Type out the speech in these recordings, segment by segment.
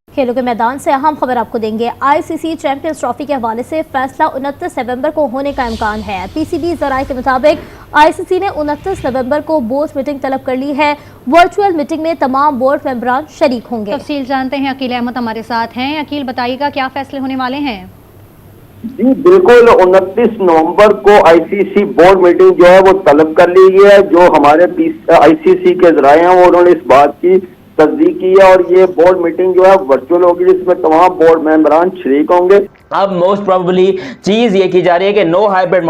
खेलों के मैदान से अहम खबर आपको देंगे। आईसीसी चैंपियंस ट्रॉफी के हवाले से फैसला 29 नवंबर को होने का इम्कान है। पीसीबी जराये के मुताबिक आईसीसी ने 29 नवंबर को बोर्ड मीटिंग तलब कर ली है। वर्चुअल मीटिंग में तमाम बोर्ड मेंबरान शरीक होंगे। तफसील जानते हैं, अकील अहमद हमारे साथ हैं। अकील, बताइएगा क्या फैसले होने वाले हैं? जी बिल्कुल, 29 नवंबर को आईसीसी बोर्ड मीटिंग जो है वो तलब कर ली गई है। जो हमारे आईसीसी के जराये हैं वो उन्होंने इस बात की तस्दीक की है और ये बोर्ड मीटिंग जो है वर्चुअल होगी, जिसमें तमाम बोर्ड मेंबरान शरीक होंगे। अब मोस्ट प्रोबेबली चीज ये की जा रही है कि नो हाइब्रिड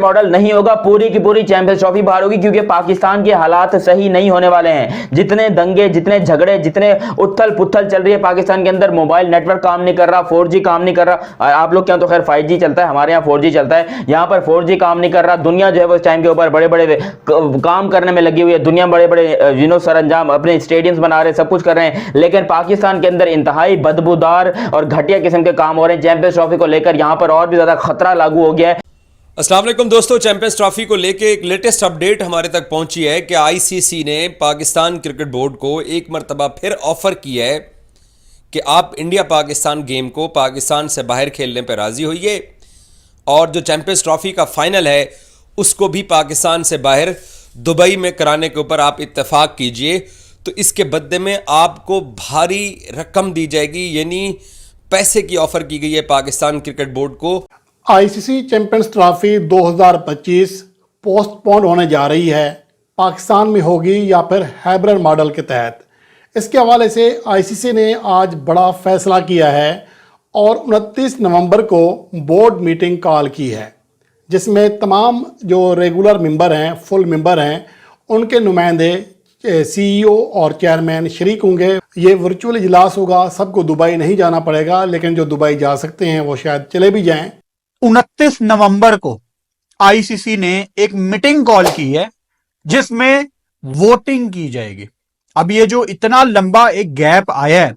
मॉडल नहीं होगा। पूरी की पूरी चैंपियंस ट्रॉफी बाहर होगी, क्योंकि पाकिस्तान के हालात सही नहीं होने वाले हैं। जितने दंगे, जितने झगड़े, जितने उथल पुथल चल रही है पाकिस्तान के अंदर, मोबाइल नेटवर्क काम नहीं कर रहा, 4G काम नहीं कर रहा। आप लोग के यहाँ तो खैर 5G चलता है, हमारे यहाँ 4G चलता है। यहाँ पर 4G काम नहीं कर रहा। दुनिया जो है वो इस टाइम के ऊपर बड़े बड़े काम करने में लगी हुई है। दुनिया बड़े बड़े सरंजाम अपने स्टेडियम्स बना रहे हैं, सब कुछ कर रहे हैं, लेकिन पाकिस्तान के अंदर इंतहाई बदबूदार और घटिया किस्म के काम हो रहे हैं। चैंपियंस ट्रॉफी को लेकर यहाँ पर और भी ज्यादा खतरा लागू हो गया है। अस्सलाम वालेकुम दोस्तों, चैंपियंस ट्रॉफी को लेके एक लेटेस्ट अपडेट हमारे तक पहुंची है कि आईसीसी ने पाकिस्तान क्रिकेट बोर्ड को एक मरतबा फिर ऑफर किया है कि आप इंडिया पाकिस्तान गेम को पाकिस्तान से बाहर खेलने पर राजी होइए और जो चैंपियंस ट्रॉफी का फाइनल है उसको भी पाकिस्तान से बाहर दुबई में कराने के ऊपर आप इत्तेफाक कीजिए। तो इसके बदले में आपको भारी रकम दी जाएगी, यानी पैसे की ऑफर की गई है पाकिस्तान क्रिकेट बोर्ड को। आईसीसी चैंपियंस ट्रॉफी 2025 पोस्टपोन होने जा रही है। पाकिस्तान में होगी या फिर हाइब्रिड मॉडल के तहत। इसके हवाले से आईसीसी ने आज बड़ा फैसला किया है और 29 नवंबर को बोर्ड मीटिंग कॉल की है, जिसमें तमाम जो रेगुलर मेंबर हैं, फुल मेंबर हैं, उनके नुमाइंदे, सीईओ और चेयरमैन शरीक होंगे। ये वर्चुअल इजलास होगा। सबको दुबई नहीं जाना पड़ेगा, लेकिन जो दुबई जा सकते हैं वो शायद चले भी जाएं। 29 नवंबर को आईसीसी ने एक मीटिंग कॉल की है जिसमें वोटिंग की जाएगी। अब ये जो इतना लंबा एक गैप आया है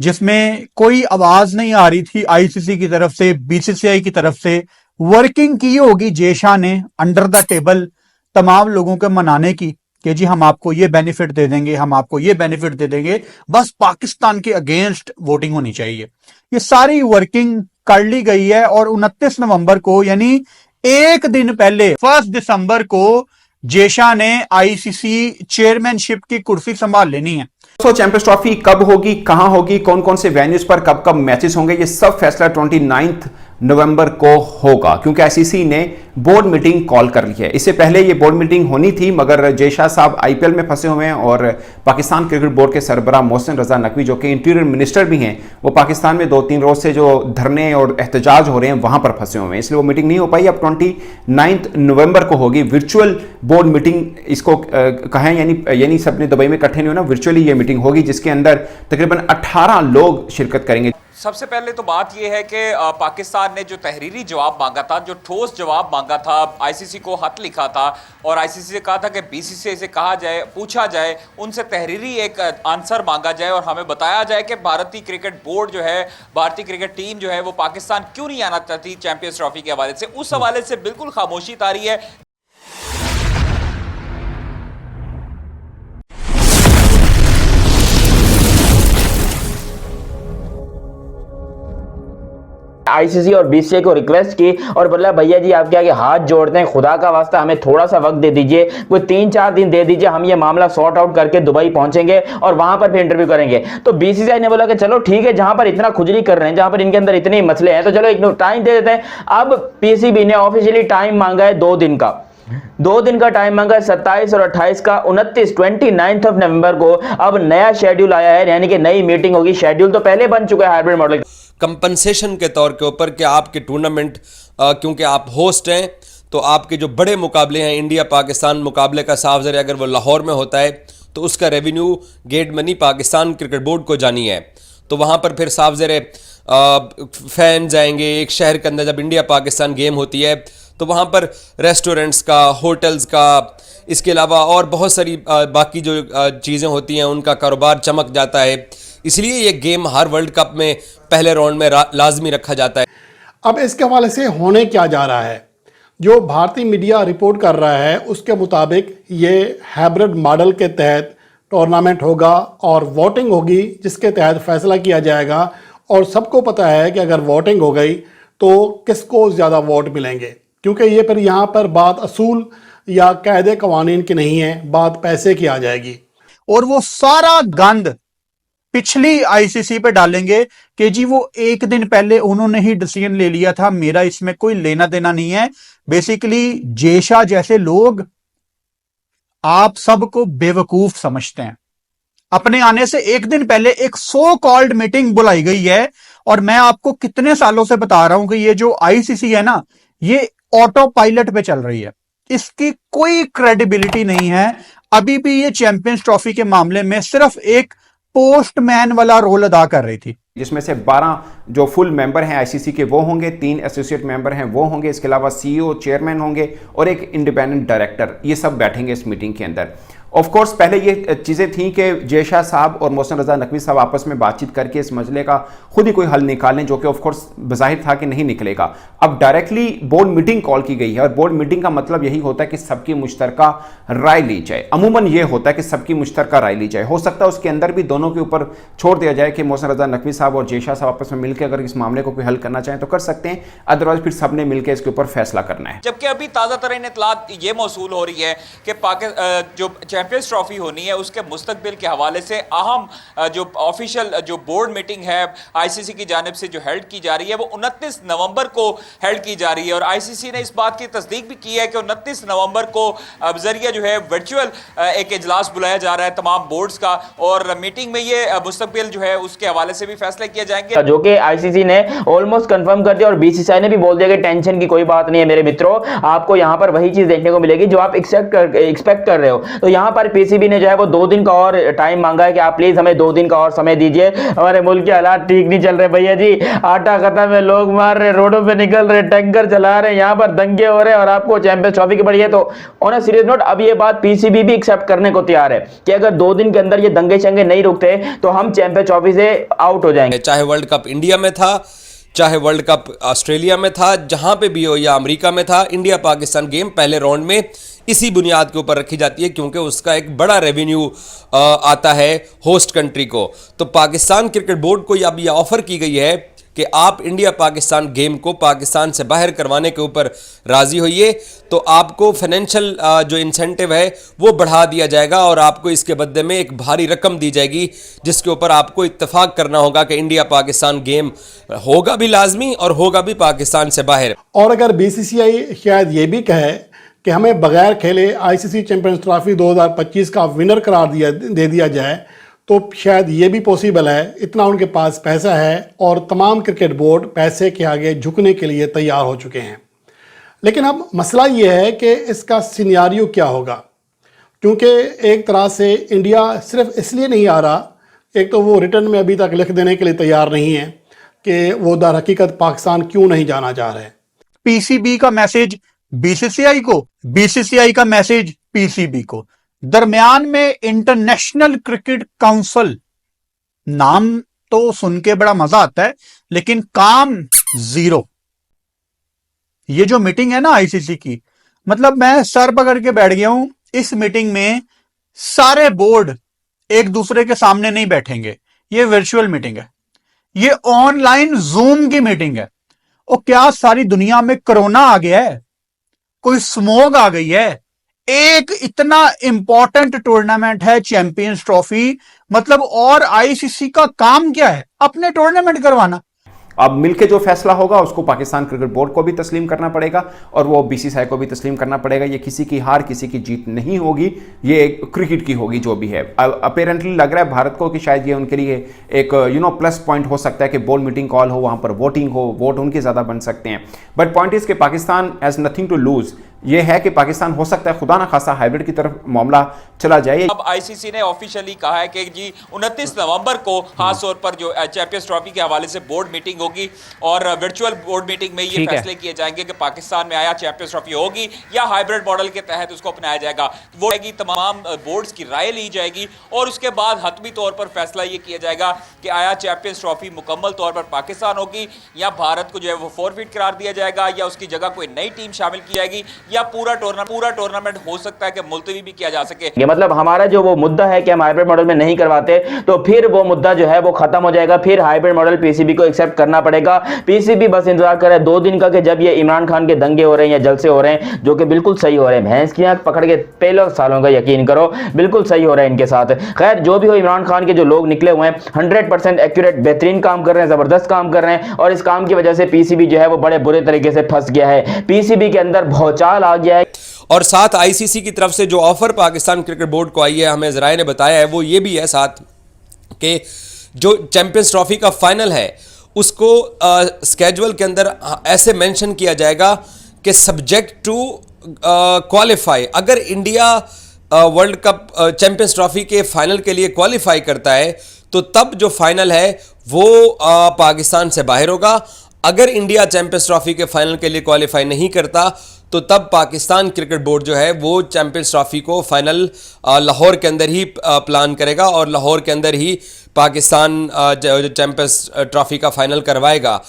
जिसमें कोई आवाज नहीं आ रही थी आईसीसी की तरफ से, बीसीसीआई की तरफ से, वर्किंग की होगी जेशा ने अंडर द टेबल तमाम लोगों को मनाने की कि जी हम आपको ये बेनिफिट दे देंगे, हम आपको ये बेनिफिट दे देंगे, बस पाकिस्तान के अगेंस्ट वोटिंग होनी चाहिए। ये सारी वर्किंग कर ली गई है और 29 नवंबर को यानी एक दिन पहले 1 दिसंबर को जेशा ने आईसीसी चेयरमैनशिप की कुर्सी संभाल लेनी है। तो चैंपियंस ट्रॉफी कब होगी, कहां होगी, कौन कौन से वेन्यूज पर कब कब मैचेस होंगे, ये सब फैसला 29 नवंबर को होगा, क्योंकि आईसीसी ने बोर्ड मीटिंग कॉल कर ली है। इससे पहले ये बोर्ड मीटिंग होनी थी, मगर जेशा साहब आईपीएल में फंसे हुए हैं और पाकिस्तान क्रिकेट बोर्ड के सरबराह मोहसिन रजा नकवी, जो कि इंटीरियर मिनिस्टर भी हैं, वो पाकिस्तान में 2-3 रोज से जो धरने और एहतजाज हो रहे हैं वहां पर फंसे हुए हैं, इसलिए वो मीटिंग नहीं हो पाई। अब 29 नवंबर को होगी वर्चुअल बोर्ड मीटिंग, इसको कहें, यानी सबने दुबई में इकट्ठे नहीं होना, वर्चुअली ये मीटिंग होगी जिसके अंदर तकरीबन 18 लोग शिरकत करेंगे। सबसे पहले तो बात यह है कि पाकिस्तान ने जो तहरीरी जवाब मांगा था, जो ठोस जवाब मांगा था, आईसीसी को खत लिखा था और आईसीसी से कहा था कि बीसीसीआई से कहा जाए, पूछा जाए, उनसे तहरीरी एक आंसर मांगा जाए और हमें बताया जाए कि भारतीय क्रिकेट बोर्ड जो है, भारतीय क्रिकेट टीम जो है वो पाकिस्तान क्यों नहीं आना चाहती चैंपियंस ट्रॉफी के हवाले से। उस हवाले से बिल्कुल खामोशी तारी है। आईसीसी और बीसीसीआई को रिक्वेस्ट की और बोला भैया जी आपके आगे हाथ जोड़ते हैं, खुदा का वास्ता हमें थोड़ा सा वक्त दे दीजिए, कोई 3-4 दिन दे दीजिए, हम ये मामला सॉर्ट आउट करके दुबई पहुंचेंगे और वहां पर फिर इंटरव्यू करेंगे। तो बीसीसीआई ने बोला कि चलो ठीक है, जहां पर इतना खुजली कर रहे हैं, जहां पर इनके अंदर इतने मसले हैं, तो चलो एक टाइम दे देते हैं। अब पीसीबी ने ऑफिशियली टाइम मांगा है 2 दिन का। 2 दिन का टाइम मांगा है, 27 और 28 का। 29 नवंबर को अब नया शेड्यूल आया है, यानी कि नई मीटिंग होगी। शेड्यूल तो पहले बन चुका है हाइब्रिड मॉडल कंपनसेशन के तौर के ऊपर कि आपके टूर्नामेंट, क्योंकि आप होस्ट हैं, तो आपके जो बड़े मुकाबले हैं, इंडिया पाकिस्तान मुकाबले का साफ ज़रिया अगर वो लाहौर में होता है तो उसका revenue get money Pakistan cricket board को जानी है। तो वहाँ पर फिर साफ ज़रिया फैंस आएंगे। एक शहर के अंदर जब इंडिया पाकिस्तान गेम होती है तो वहाँ पर रेस्टोरेंट्स का, होटल्स का, इसके अलावा और बहुत सारी बाकी जो चीज़ें होती हैं उनका कारोबार चमक जाता है। इसलिए ये गेम हर वर्ल्ड कप में पहले राउंड में लाजमी रखा जाता है। अब इसके हवाले से होने क्या जा रहा है, जो भारतीय मीडिया रिपोर्ट कर रहा है उसके मुताबिक ये हाइब्रिड मॉडल के तहत टूर्नामेंट होगा और वोटिंग होगी जिसके तहत फैसला किया जाएगा। और सबको पता है कि अगर वोटिंग हो गई तो किसको ज़्यादा वोट मिलेंगे, क्योंकि ये फिर यहाँ पर बात असूल या कायदे कवानीन की नहीं है, बात पैसे की आ जाएगी। और वो सारा गंद पिछली आईसीसी पे डालेंगे कि जी वो एक दिन पहले उन्होंने ही डिसीजन ले लिया था, मेरा इसमें कोई लेना देना नहीं है। बेसिकली जेशा जैसे लोग आप सबको बेवकूफ समझते हैं। अपने आने से एक दिन पहले एक सो कॉल्ड मीटिंग बुलाई गई है, और मैं आपको कितने सालों से बता रहा हूं कि ये जो आईसीसी है ना, ये ऑटो पायलट पे चल रही है, इसकी कोई क्रेडिबिलिटी नहीं है। अभी भी ये चैंपियंस ट्रॉफी के मामले में सिर्फ एक पोस्टमैन वाला रोल अदा कर रही थी, जिसमें से 12 जो फुल मेंबर हैं आईसीसी के वो होंगे, 3 एसोसिएट मेंबर हैं वो होंगे, इसके अलावा सीईओ, चेयरमैन होंगे और एक इंडिपेंडेंट डायरेक्टर, ये सब बैठेंगे इस मीटिंग के अंदर। ऑफ कोर्स पहले ये चीज़ें थी कि जेशा साहब और मोहसिन रजा नकवी साहब आपस में बातचीत करके इस मसले का खुद ही कोई हल निकालें, जो कि ऑफ कोर्स बज़ाहिर था कि नहीं निकलेगा। अब डायरेक्टली बोर्ड मीटिंग कॉल की गई है, और बोर्ड मीटिंग का मतलब यही होता है कि सबकी मुश्तरका राय ली जाए। अमूमन ये होता है कि सबकी मुश्तरका राय ली जाए। हो सकता है उसके अंदर भी दोनों के ऊपर छोड़ दिया जाए कि मोहसिन रजा नकवी साहब और जेशा साहब आपस में मिलकर अगर इस मामले को कोई हल करना चाहें तो कर सकते हैं, अदरवाइज फिर सबने मिलकर इसके ऊपर फैसला करना है। जबकि अभी ताज़ा तरीन इत्तलात ये मौसूल हो रही है कि जो चैंपियंस ट्रॉफी होनी है उसके मुस्तकबिल के हवाले से अहम जो ऑफिशियल जो बोर्ड मीटिंग है आईसीसी की जानिब से जो हेल्ड की जा रही है वो 29 नवंबर को हेल्ड की जा रही है। और आईसीसी ने इस बात की तस्दीक भी की है कि 29 नवंबर को जरिए जो है वर्चुअल एक इजलास बुलाया जा रहा है तमाम बोर्ड्स का, और मीटिंग में ये मुस्तकबिल जो है उसके हवाले से भी फैसले किए जाएंगे, जो कि आईसीसी ने ऑलमोस्ट कंफर्म कर दिया। और बीसीसीआई ने भी बोल दिया कि टेंशन की कोई बात नहीं है मेरे मित्रों, आपको यहां पर वही चीज देखने को मिलेगी जो आप एक्सपेक्ट कर रहे हो। तो यहां पर पीसीबी ने जो है वो 2 दिन का और टाइम मांगा है कि आप प्लीज हमें 2 दिन का और समय दीजिए, हमारे मुल्क के हालात ठीक नहीं चल रहे भैया जी, आटा खत्म है, लोग मार रहे, रोडों पे निकल रहे, टैंकर चला रहे, यहाँ पर दंगे हो रहे हैं, और आपको चैंपियंस ट्रॉफी की पड़ी है। तो ऑन अ सीरियस नोट अब ये बात पीसीबी भी एक्सेप्ट करने को तैयार है कि अगर 2 दिन के अंदर ये दंगे शंगे नहीं रुकते तो हम चैंपियंस ट्रॉफी से आउट हो जाएंगे। चाहे वर्ल्ड कप इंडिया में था, चाहे वर्ल्ड कप ऑस्ट्रेलिया में था, जहां पे भी हो, या अमेरिका में था, इंडिया पाकिस्तान गेम पहले राउंड में इसी बुनियाद के ऊपर रखी जाती है क्योंकि उसका एक बड़ा रेवेन्यू आता है होस्ट कंट्री को। तो पाकिस्तान क्रिकेट बोर्ड को अब यह ऑफर की गई है कि आप इंडिया पाकिस्तान गेम को पाकिस्तान से बाहर करवाने के ऊपर राजी होइए तो आपको फाइनेंशियल जो इंसेंटिव है वो बढ़ा दिया जाएगा, और आपको इसके बदले में एक भारी रकम दी जाएगी जिसके ऊपर आपको इत्तेफाक करना होगा कि इंडिया पाकिस्तान गेम होगा भी लाजमी और होगा भी पाकिस्तान से बाहर। और अगर बीसीसीआई शायद ये भी कहे कि हमें बगैर खेले आईसीसी चैंपियंस ट्रॉफी 2025 का विनर करार दे दिया जाए तो शायद ये भी पॉसिबल है। इतना उनके पास पैसा है और तमाम क्रिकेट बोर्ड पैसे के आगे झुकने के लिए तैयार हो चुके हैं। लेकिन अब मसला ये है कि इसका सिनेरियो क्या होगा, क्योंकि एक तरह से इंडिया सिर्फ इसलिए नहीं आ रहा, एक तो वो रिटर्न में अभी तक लिख देने के लिए तैयार नहीं है कि वो दर हकीकत पाकिस्तान क्यों नहीं जाना चाह रहे। पीसीबी का मैसेज बीसीसीआई को, बीसीसीआई का मैसेज पीसीबी को, दरमियान में इंटरनेशनल क्रिकेट काउंसिल, नाम तो सुन के बड़ा मजा आता है लेकिन काम जीरो। ये जो मीटिंग है ना आईसीसी की, मतलब मैं सर पकड़ के बैठ गया हूं। इस मीटिंग में सारे बोर्ड एक दूसरे के सामने नहीं बैठेंगे, ये वर्चुअल मीटिंग है, ये ऑनलाइन जूम की मीटिंग है। और क्या सारी दुनिया में कोरोना आ गया है, कोई स्मोग आ गई है? एक इतना इंपॉर्टेंट टूर्नामेंट है चैंपियंस ट्रॉफी, मतलब और आईसीसी का काम क्या है? अपने टूर्नामेंट करवाना। अब मिलके जो फैसला होगा उसको पाकिस्तान क्रिकेट बोर्ड को भी तस्लीम करना पड़ेगा और वो बीसीसीआई को भी तस्लीम करना पड़ेगा। ये किसी की हार किसी की जीत नहीं होगी, ये क्रिकेट की होगी जो भी है। अपेरेंटली लग रहा है भारत को कि शायद ये उनके लिए एक प्लस पॉइंट हो सकता है कि बोर्ड मीटिंग कॉल हो, वहां पर वोटिंग हो, वोट उनके ज़्यादा बन सकते हैं। बट पॉइंट इज कि Pakistan has nothing to lose. ये है कि पाकिस्तान हो सकता है खुदा ना खासा हाइब्रिड की तरफ मामला चला जाए। अब आईसीसी ने ऑफिशियली कहा है कि जी 29 नवंबर को खास तौर पर जो चैंपियंस ट्रॉफी के हवाले से बोर्ड मीटिंग होगी और वर्चुअल बोर्ड मीटिंग में ये फैसले किए जाएंगे कि पाकिस्तान में आया चैंपियंस ट्रॉफी होगी या हाइब्रिड मॉडल के तहत उसको अपनाया जाएगा। वो तमाम बोर्ड्स की राय ली जाएगी और उसके बाद हतमी तौर पर फैसला ये किया जाएगा कि आया चैंपियंस ट्रॉफी मुकम्मल तौर पर पाकिस्तान होगी या भारत को जो है वो फॉरफिट करार दिया जाएगा या उसकी जगह कोई नई टीम शामिल की जाएगी या पूरा टूर्नामेंट हो सकता है कि मुलतवी भी किया जा सके? ये मतलब हमारा जो वो मुद्दा है कि हम हाइब्रिड मॉडल में नहीं करवाते, तो फिर वो मुद्दा जो है वो खत्म हो जाएगा, फिर हाइब्रिड मॉडल पीसीबी को एक्सेप्ट करना पड़ेगा। पीसीबी बस इंतजार करे 2 दिन का कि जब ये इमरान खान के दंगे हो रहे हैं या जलसे हो रहे हैं, जो कि बिल्कुल सही हो रहे हैं, भैंस की आंख पकड़ के पहले सालों का यकीन करो, बिल्कुल सही हो रहा है इनके साथ। खैर जो भी हो, इमरान खान के जो लोग निकले हुए हैं 100% एक्यूरेट बेहतरीन काम कर रहे हैं, जबरदस्त काम कर रहे हैं, और इस काम की वजह से पीसीबी जो है वो बड़े बुरे तरीके से फंस गया है, पीसीबी के अंदर भौचाल आ गया है। और साथ आईसीसी की तरफ से जो ऑफर पाकिस्तान क्रिकेट बोर्ड को आई है, हमें जराए ने बताया है, वो ये भी है साथ कि जो चैंपियंस ट्रॉफी का फाइनल है उसको स्केड्यूल के अंदर ऐसे मेंशन किया जाएगा कि सब्जेक्ट टू क्वालिफाई, अगर India world cup champions trophy के फाइनल के लिए क्वालिफाई करता है तो तब जो फाइनल है वो पाकिस्तान से बाहर होगा। अगर इंडिया चैंपियंस ट्रॉफी के फाइनल के लिए क्वालिफाई नहीं करता तो तब पाकिस्तान क्रिकेट बोर्ड जो है वो चैंपियंस ट्रॉफी को फाइनल लाहौर के अंदर ही प्लान करेगा और लाहौर के अंदर ही पाकिस्तान चैंपियंस ट्रॉफी का फाइनल करवाएगा।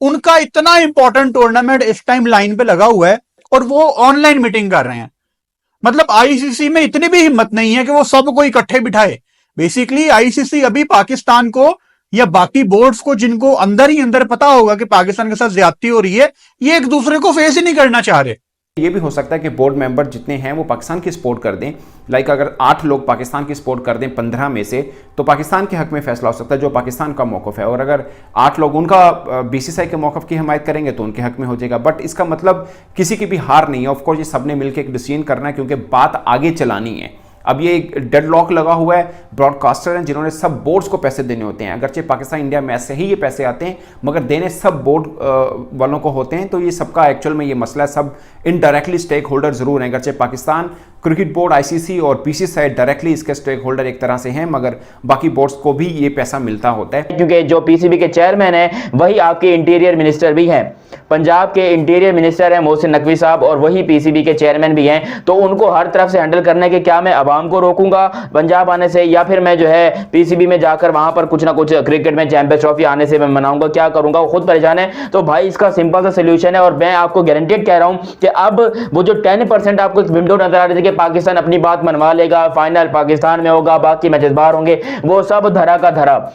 उनका इतना इंपॉर्टेंट टूर्नामेंट इस टाइम लाइन पे लगा हुआ है और वो ऑनलाइन मीटिंग कर रहे हैं। मतलब आईसीसी में इतनी भी हिम्मत नहीं है कि वो सबको इकट्ठे बिठाए। बेसिकली आईसीसी अभी पाकिस्तान को या बाकी बोर्ड्स को, जिनको अंदर ही अंदर पता होगा कि पाकिस्तान के साथ ज्यादती हो रही है, ये एक दूसरे को फेस ही नहीं करना चाह रहे। ये भी हो सकता है कि बोर्ड मेंबर जितने हैं वो पाकिस्तान की सपोर्ट कर दें। लाइक अगर 8 लोग पाकिस्तान की सपोर्ट कर दें 15 में से, तो पाकिस्तान के हक में फैसला हो सकता है जो पाकिस्तान का मौक़िफ़ है, और अगर 8 लोग उनका बीसीसीआई के मौक़िफ़ की हिमायत करेंगे तो उनके हक में हो जाएगा। बट इसका मतलब किसी की भी हार नहीं है। ऑफकोर्स ये सबने मिलकर एक डिसीजन करना है क्योंकि बात आगे चलानी है। अब ये एक डेडलॉक लगा हुआ है, ब्रॉडकास्टर हैं जिन्होंने सब बोर्ड्स को पैसे देने होते हैं। अगरचे पाकिस्तान इंडिया मैच से ही ये पैसे आते हैं मगर देने सब बोर्ड वालों को होते हैं। तो ये सबका एक्चुअल में ये मसला है, सब इनडायरेक्टली स्टेक होल्डर जरूर हैं। अगरचे पाकिस्तान क्रिकेट बोर्ड, आईसीसी और बीसीसीआई डायरेक्टली इसके स्टेक होल्डर एक तरह से हैं, मगर बाकी बोर्ड्स को भी ये पैसा मिलता होता है। क्योंकि जो पीसीबी के चेयरमैन हैं वही आपके इंटीरियर मिनिस्टर भी हैं, पंजाब के इंटीरियर मिनिस्टर हैं मोहसिन नकवी साहब, और वही पीसीबी के चेयरमैन भी हैं। तो उनको हर तरफ से हैंडल करने के क्या मैं आवाम को रोकूंगा पंजाब आने से, या फिर मैं जो है पीसीबी में जाकर वहां पर कुछ ना कुछ क्रिकेट में चैंपियंस ट्रॉफी आने से मैं मनाऊंगा, क्या करूंगा? वो खुद परेशान है। तो भाई इसका सिंपल सा सोल्यूशन है, और मैं आपको गारंटेड कह रहा हूं कि अब वो जो 10% आपको एक विंडो नजर आ रही थी कि पाकिस्तान अपनी बात मनवा लेगा, फाइनल पाकिस्तान में होगा, बाकी मैचेस बाहर होंगे, वो सब धरा का धरा।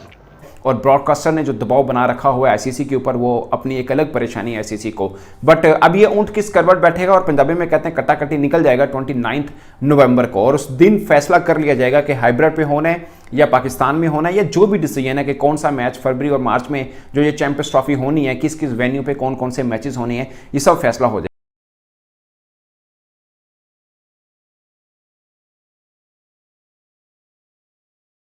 और ब्रॉडकास्टर ने जो दबाव बना रखा हुआ है आईसीसी के ऊपर, वो अपनी एक अलग परेशानी है आईसीसी को। बट अब ये ऊंट किस करवट बैठेगा, और पंजाबी में कहते हैं कट्टा-कट्टी निकल जाएगा 29 नवंबर को, और उस दिन फैसला कर लिया जाएगा कि हाइब्रिड पे होना है या पाकिस्तान में होना है, या जो भी डिसीजन है कि कौन सा मैच फरवरी और मार्च में जो ये चैंपियंस ट्रॉफी होनी है, किस किस वेन्यू पे कौन कौन से मैचेस होने हैं, ये सब फैसला हो जाएगा।